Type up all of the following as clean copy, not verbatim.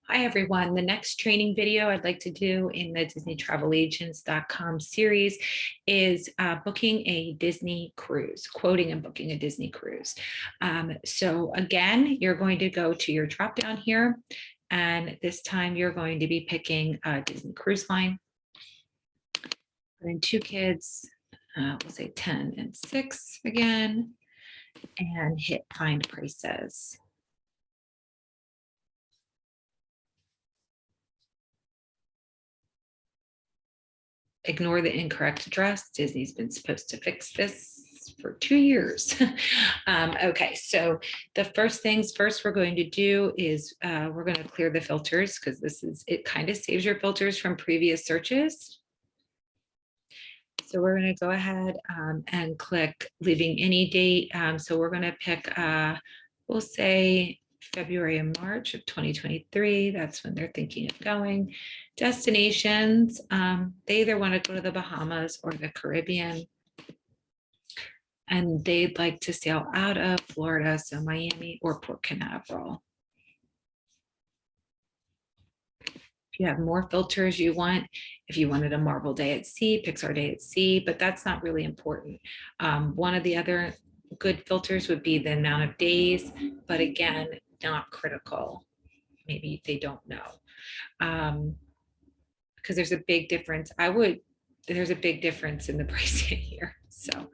Hi, everyone. The next training video I'd like to do in the DisneyTravelAgents.com series is booking a Disney cruise, quoting and booking a Disney cruise. So again, you're going to go to your drop down here, and this time you're going to be picking a Disney Cruise Line. Put in 2 kids, we'll say 10 and 6 again, and hit find prices. Ignore the incorrect address. Disney's been supposed to fix this for 2 years. Okay, so the first things first we're going to do is we're going to clear the filters because it kind of saves your filters from previous searches. So we're going to go ahead and click leaving any date. So we're going to pick, we'll say February and March of 2023. That's when they're thinking of going. Destinations, they either want to go to the Bahamas or the Caribbean. And they'd like to sail out of Florida, so Miami or Port Canaveral. If you have more filters you want, if you wanted a Marvel Day at Sea, Pixar Day at Sea, but that's not really important. One of the other good filters would be the amount of days, but again, not critical. Maybe they don't know. Because there's a big difference. There's a big difference in the pricing here. So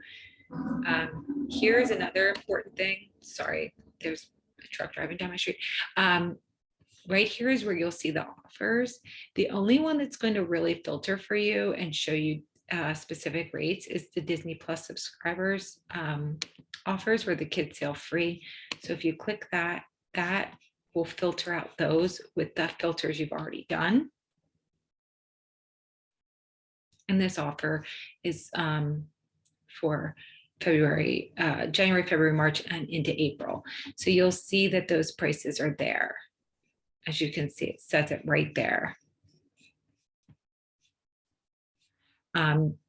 here's another important thing. Sorry, there's a truck driving down my street. Right here is where you'll see the offers. The only one that's going to really filter for you and show you specific rates is the Disney Plus subscribers offers where the kids sail free. So if you click that, that will filter out those with the filters you've already done. And this offer is for January, February, March, and into April. So you'll see that those prices are there. As you can see, it says it right there.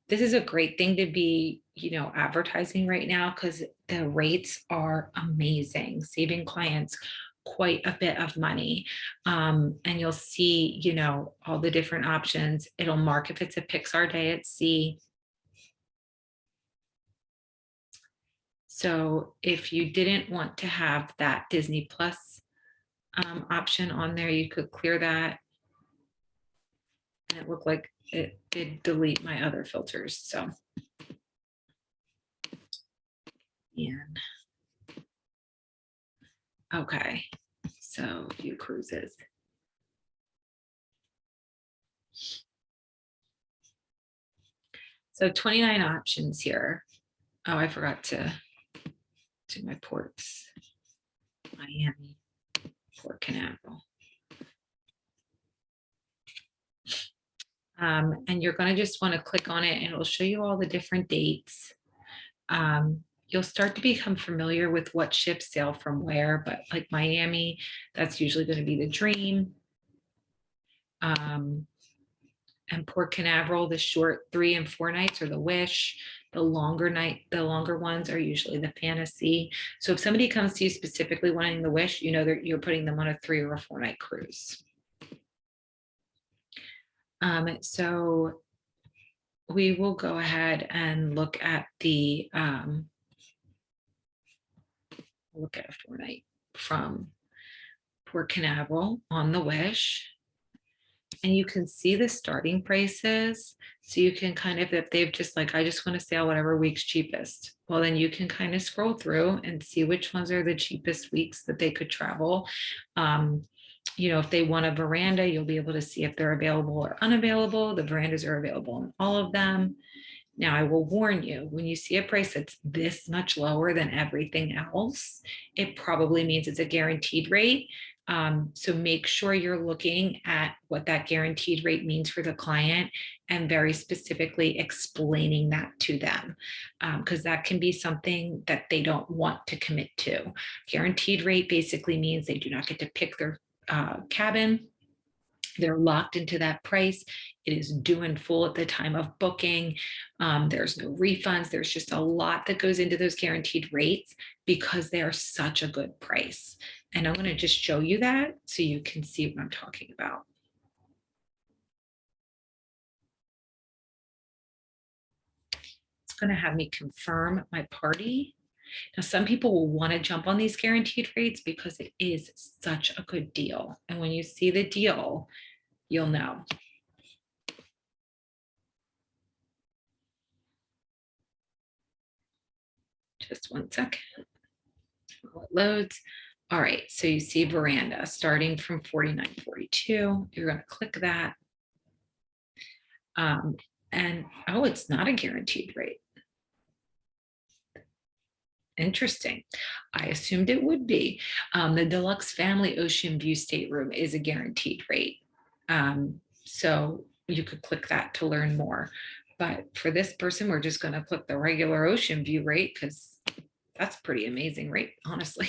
This is a great thing to be, advertising right now because the rates are amazing, saving clients quite a bit of money. And you'll see, all the different options. It'll mark if it's a Pixar Day at Sea. So if you didn't want to have that Disney Plus option on there, you could clear that. And it looked like it did delete my other filters. So, and okay, so view cruises. So 29 options here. Oh, I forgot to do my ports. Miami, Port Canaveral. And you're going to just want to click on it and it'll show you all the different dates. You'll start to become familiar with what ships sail from where, but like Miami, that's usually going to be the Dream. And Port Canaveral, the short 3 and 4 nights are the Wish. The longer ones are usually the Fantasy. So if somebody comes to you specifically wanting the Wish, that you're putting them on a 3 or a 4 night cruise. So we will go ahead and look at a 4 night from Port Canaveral on the Wish. And you can see the starting prices. So you can kind of, if they've just like, I just want to sail whatever week's cheapest. Well, then you can kind of scroll through and see which ones are the cheapest weeks that they could travel. If they want a veranda, you'll be able to see if they're available or unavailable. The verandas are available in all of them. Now, I will warn you, when you see a price that's this much lower than everything else, it probably means it's a guaranteed rate. So make sure you're looking at what that guaranteed rate means for the client and very specifically explaining that to them, because that can be something that they don't want to commit to. Guaranteed rate basically means they do not get to pick their cabin. They're locked into that price. It is due in full at the time of booking. There's no refunds. There's just a lot that goes into those guaranteed rates because they are such a good price. And I'm going to just show you that so you can see what I'm talking about. It's going to have me confirm my party. Now, some people will want to jump on these guaranteed rates because it is such a good deal. And when you see the deal, you'll know. Just one second while it loads. All right, so you see veranda starting from $49.42. You're going to click that. And oh, it's not a guaranteed rate. Interesting. I assumed it would be. The deluxe family ocean view stateroom is a guaranteed rate. So you could click that to learn more. But for this person, we're just going to click the regular ocean view rate because that's pretty amazing rate, honestly.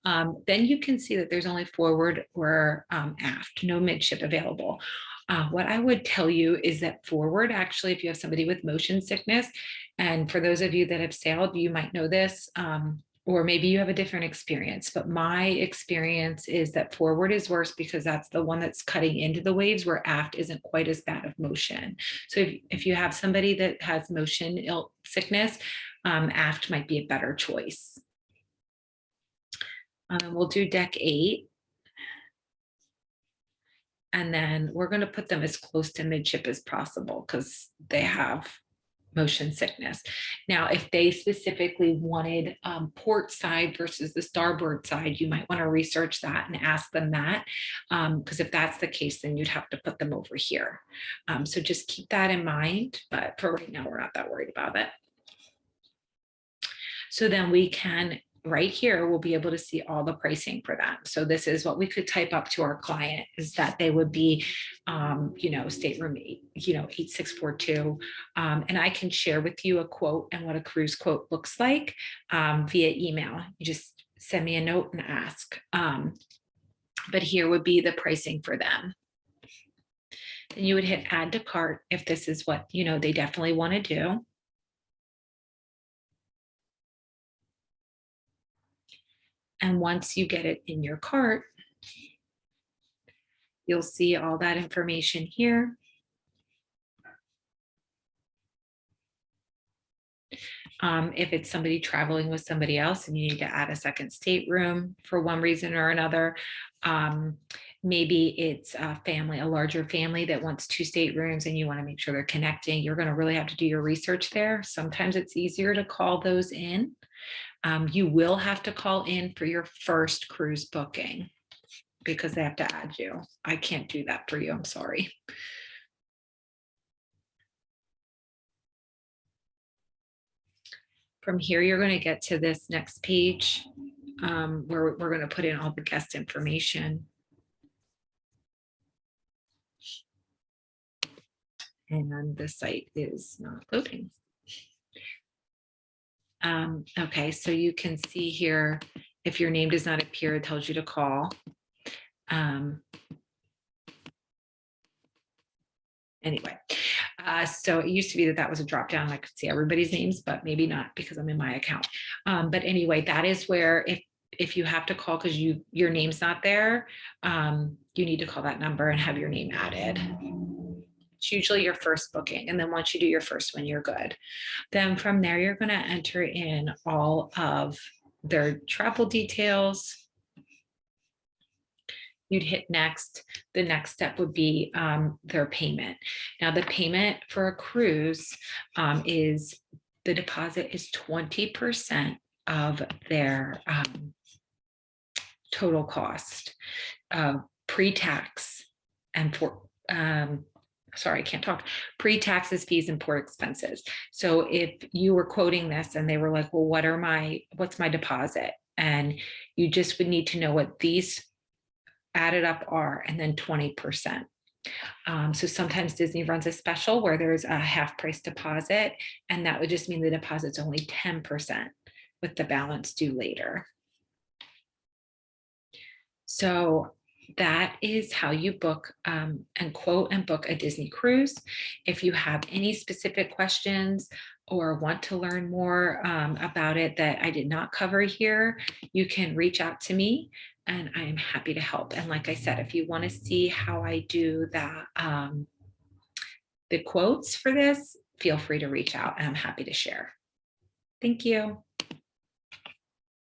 Then you can see that there's only forward or aft, no midship available. What I would tell you is that forward, actually, if you have somebody with motion sickness, and for those of you that have sailed, you might know this, or maybe you have a different experience, but my experience is that forward is worse because that's the one that's cutting into the waves, where aft isn't quite as bad of motion. So if you have somebody that has motion sickness, aft might be a better choice. We'll do deck 8. And then we're going to put them as close to midship as possible because they have motion sickness. Now, if they specifically wanted port side versus the starboard side, you might want to research that and ask them that, because if that's the case, then you'd have to put them over here. So just keep that in mind. But for right now, we're not that worried about it. So then we can, right here, we'll be able to see all the pricing for them. So this is what we could type up to our client, is that they would be, stateroom 8, 8642. And I can share with you a quote and what a cruise quote looks like via email. You just send me a note and ask. But here would be the pricing for them. Then you would hit add to cart if this is what, they definitely want to do. And once you get it in your cart, you'll see all that information here. If it's somebody traveling with somebody else and you need to add a second stateroom for one reason or another, maybe it's a family, a larger family that wants 2 staterooms and you want to make sure they're connecting, you're going to really have to do your research there. Sometimes it's easier to call those in. You will have to call in for your first cruise booking because they have to add you. I can't do that for you. I'm sorry. From here, you're going to get to this next page where we're going to put in all the guest information. And the site is not loading. Okay, so you can see here, if your name does not appear, it tells you to call. Anyway, so it used to be that was a drop down. I could see everybody's names, but maybe not because I'm in my account. But anyway, that is where if you have to call because your name's not there, you need to call that number and have your name added. It's usually your first booking. And then once you do your first one, you're good. Then from there, you're going to enter in all of their travel details. You'd hit next. The next step would be their payment. Now, the payment for a cruise is the deposit is 20% of their total cost, pre-tax and for sorry, I can't talk, pre-taxes, fees, and port expenses. So if you were quoting this and they were like, well, what's my deposit? And you just would need to know what these added up are, and then 20%. So sometimes Disney runs a special where there's a half price deposit, and that would just mean the deposit's only 10% with the balance due later. So that is how you book and quote and book a Disney cruise. If you have any specific questions or want to learn more about it that I did not cover here, you can reach out to me and I am happy to help. And like I said, if you want to see how I do that, the quotes for this, feel free to reach out and I'm happy to share. Thank you.